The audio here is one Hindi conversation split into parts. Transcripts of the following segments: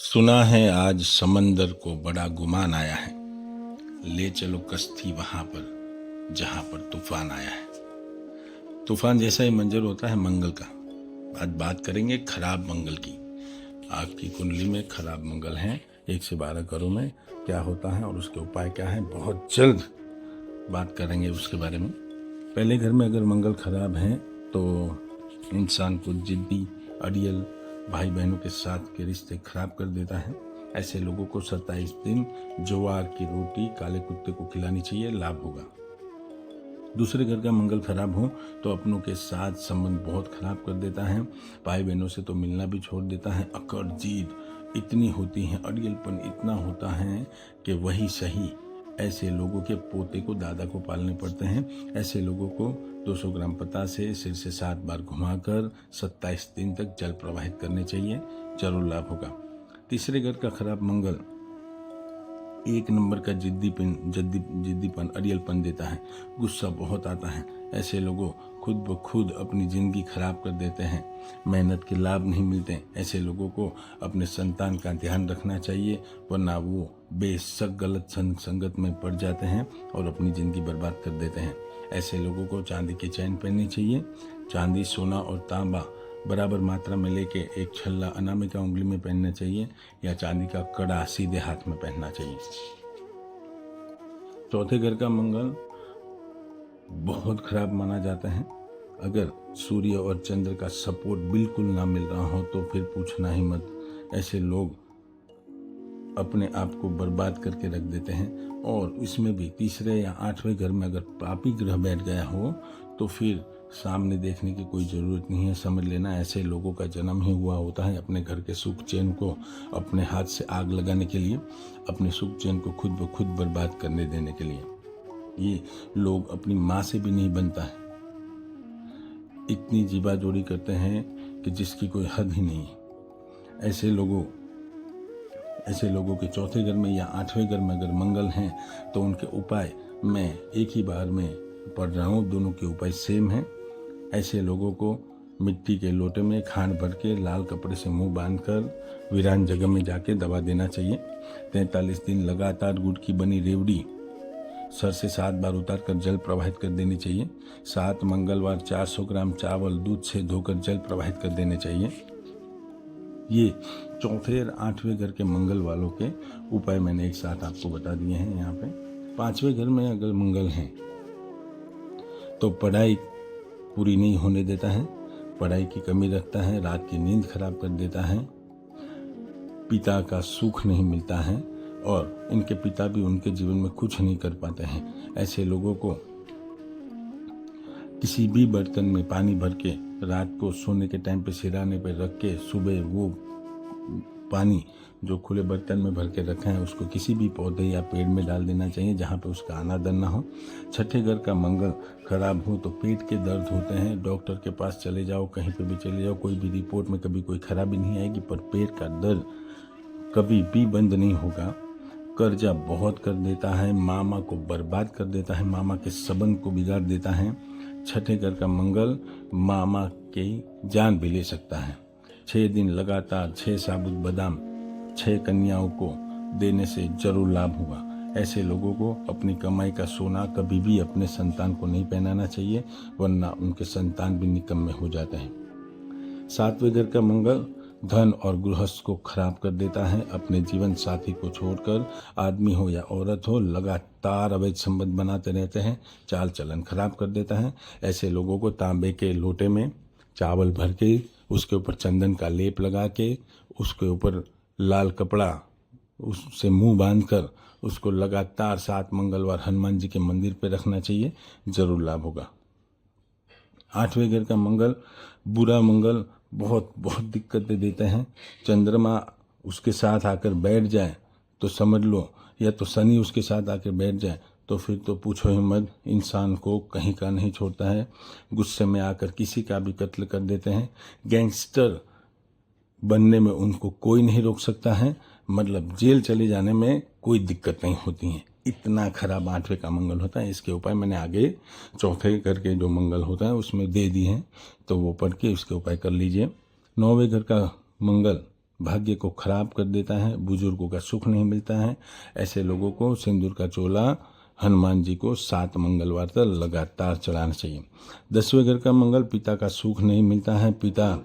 सुना है आज समंदर को बड़ा गुमान आया है, ले चलो कश्ती वहां पर जहां पर तूफान आया है। तूफान जैसा ही मंजर होता है मंगल का। आज बात करेंगे खराब मंगल की। आपकी कुंडली में खराब मंगल हैं 1 से 12 घरों में, क्या होता है और उसके उपाय क्या है, बहुत जल्द बात करेंगे उसके बारे में। पहले घर में अगर मंगल खराब है तो इंसान को जिद्दी, अड़ियल, भाई बहनों के साथ के रिश्ते खराब कर देता है। ऐसे लोगों को 27 दिन ज्वार की रोटी काले कुत्ते को खिलानी चाहिए, लाभ होगा। दूसरे घर का मंगल खराब हो तो अपनों के साथ संबंध बहुत खराब कर देता है। भाई बहनों से तो मिलना भी छोड़ देता है। अकड़ जीद इतनी होती है, अड़ियलपन इतना होता है कि वही सही। ऐसे लोगों के पोते को दादा को पालने पड़ते हैं। ऐसे लोगों को 200 ग्राम पता से सिर से 7 बार घुमाकर 27 दिन तक जल प्रवाहित करने चाहिए, जरूर लाभ होगा। तीसरे घर का खराब मंगल 1 नंबर का जिद्दीपन, अड़ियलपन देता है। गुस्सा बहुत आता है। ऐसे लोगों खुद ब खुद अपनी जिंदगी खराब कर देते हैं। मेहनत के लाभ नहीं मिलते। ऐसे लोगों को अपने संतान का ध्यान रखना चाहिए, वरना वो बेशक गलत संगत में पड़ जाते हैं और अपनी जिंदगी बर्बाद कर देते हैं। ऐसे लोगों को चांदी की चैन पहननी चाहिए। चांदी, सोना और तांबा बराबर मात्रा में लेके एक छल्ला अनामिका उंगली में पहनना चाहिए या चांदी का कड़ा सीधे हाथ में पहनना चाहिए। चौथे घर का मंगल बहुत खराब माना जाता है। अगर सूर्य और चंद्र का सपोर्ट बिल्कुल ना मिल रहा हो तो फिर पूछना ही मत। ऐसे लोग अपने आप को बर्बाद करके रख देते हैं। और इसमें भी तीसरे या 8वें घर में अगर पापी ग्रह बैठ गया हो तो फिर सामने देखने की कोई ज़रूरत नहीं है। समझ लेना ऐसे लोगों का जन्म ही हुआ होता है अपने घर के सुख चैन को अपने हाथ से आग लगाने के लिए, अपने सुख चैन को खुद ब खुद बर्बाद करने देने के लिए। ये लोग अपनी माँ से भी नहीं बनता है। इतनी जीवा जोड़ी करते हैं कि जिसकी कोई हद ही नहीं है। ऐसे लोगों के चौथे घर में या 8वें घर में अगर मंगल हैं तो उनके उपाय मैं एक ही बार में पढ़ रहा हूँ, दोनों के उपाय सेम हैं। ऐसे लोगों को मिट्टी के लोटे में खांड भर के लाल कपड़े से मुंह बांधकर वीरान जगह में जाके दबा देना चाहिए। 43 दिन लगातार गुड़ की बनी रेवड़ी सर से 7 बार उतार कर जल प्रवाहित कर देनी चाहिए। 7 मंगलवार 400 ग्राम चावल दूध से धोकर जल प्रवाहित कर देने चाहिए। ये चौथे और 8वें घर के मंगल वालों के उपाय मैंने एक साथ आपको बता दिए हैं। यहाँ पे 5वें घर में अगर मंगल हैं तो पढ़ाई पूरी नहीं होने देता है, पढ़ाई की कमी रखता है, रात की नींद खराब कर देता है, पिता का सुख नहीं मिलता है और इनके पिता भी उनके जीवन में कुछ नहीं कर पाते हैं। ऐसे लोगों को किसी भी बर्तन में पानी भर के रात को सोने के टाइम पे सिराने पे रख के सुबह वो पानी जो खुले बर्तन में भर के रखा है उसको किसी भी पौधे या पेड़ में डाल देना चाहिए जहाँ पे उसका अनादर ना हो। 6ठे घर का मंगल खराब हो तो पेट के दर्द होते हैं, डॉक्टर के पास चले जाओ, कहीं पे भी चले जाओ, कोई भी रिपोर्ट में कभी कोई खराबी नहीं आएगी, पर पेट का दर्द कभी भी बंद नहीं होगा। कर्जा बहुत कर देता है, मामा को बर्बाद कर देता है, मामा के संबंध को बिगाड़ देता है। 6ठे घर का मंगल मामा की जान भी ले सकता है। 6 दिन लगातार 6 साबुत बादाम 6 कन्याओं को देने से जरूर लाभ होगा। ऐसे लोगों को अपनी कमाई का सोना कभी भी अपने संतान को नहीं पहनाना चाहिए, वरना उनके संतान भी निकम्मे हो जाते हैं। 7वें घर का मंगल धन और गृहस्थ को खराब कर देता है। अपने जीवन साथी को छोड़कर आदमी हो या औरत हो लगातार अवैध संबंध बनाते रहते हैं, चाल चलन खराब कर देता है। ऐसे लोगों को तांबे के लोटे में चावल भर के उसके ऊपर चंदन का लेप लगा के उसके ऊपर लाल कपड़ा उससे मुंह बांधकर उसको लगातार 7 मंगलवार हनुमान जी के मंदिर पे रखना चाहिए, जरूर लाभ होगा। 8वें घर का मंगल बुरा मंगल बहुत दिक्कतें देते हैं। चंद्रमा उसके साथ आकर बैठ जाए तो समझ लो, या तो शनि उसके साथ आकर बैठ जाए तो फिर तो पूछो ही मत, इंसान को कहीं का नहीं छोड़ता है। गुस्से में आकर किसी का भी कत्ल कर देते हैं। गैंगस्टर बनने में उनको कोई नहीं रोक सकता है, मतलब जेल चले जाने में कोई दिक्कत नहीं होती है। इतना खराब 8वें का मंगल होता है। इसके उपाय मैंने आगे चौथे घर के जो मंगल होता है उसमें दे दिए हैं, तो वो पढ़ के इसके उपाय कर लीजिए। 9वें घर का मंगल भाग्य को खराब कर देता है, बुजुर्गों का सुख नहीं मिलता है। ऐसे लोगों को सिंदूर का चोला हनुमान जी को 7 मंगलवार तक लगातार चढ़ाना चाहिए। 10वें घर का मंगल, पिता का सुख नहीं मिलता है, पिता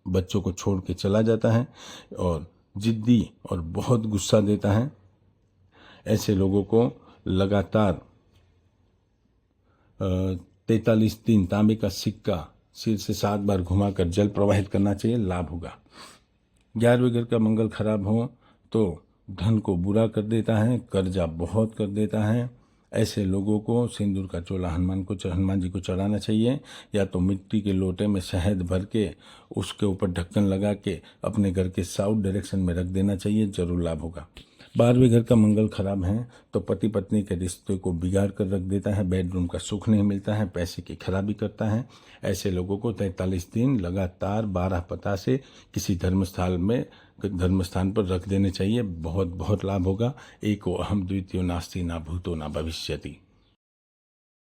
बच्चों को छोड़ के चला जाता है और जिद्दी और बहुत गुस्सा देता है। ऐसे लोगों को लगातार 43 दिन तांबे का सिक्का सिर से 7 बार घुमाकर जल प्रवाहित करना चाहिए, लाभ होगा। 11वें घर का मंगल खराब हो तो धन को बुरा कर देता है, कर्जा बहुत कर देता है। ऐसे लोगों को सिंदूर का चोला हनुमान जी को चढ़ाना चाहिए, या तो मिट्टी के लोटे में शहद भर के उसके ऊपर ढक्कन लगा के अपने घर के साउथ डायरेक्शन में रख देना चाहिए, जरूर लाभ होगा। 12वें घर का मंगल खराब है तो पति पत्नी के रिश्ते को बिगाड़ कर रख देता है, बेडरूम का सुख नहीं मिलता है, पैसे की खराबी करता है। ऐसे लोगों को 43 दिन लगातार 12 पता से किसी धर्मस्थान पर रख देने चाहिए, बहुत बहुत लाभ होगा। एको अहम द्वितीयो नास्ति ना भूतो ना भविष्यति।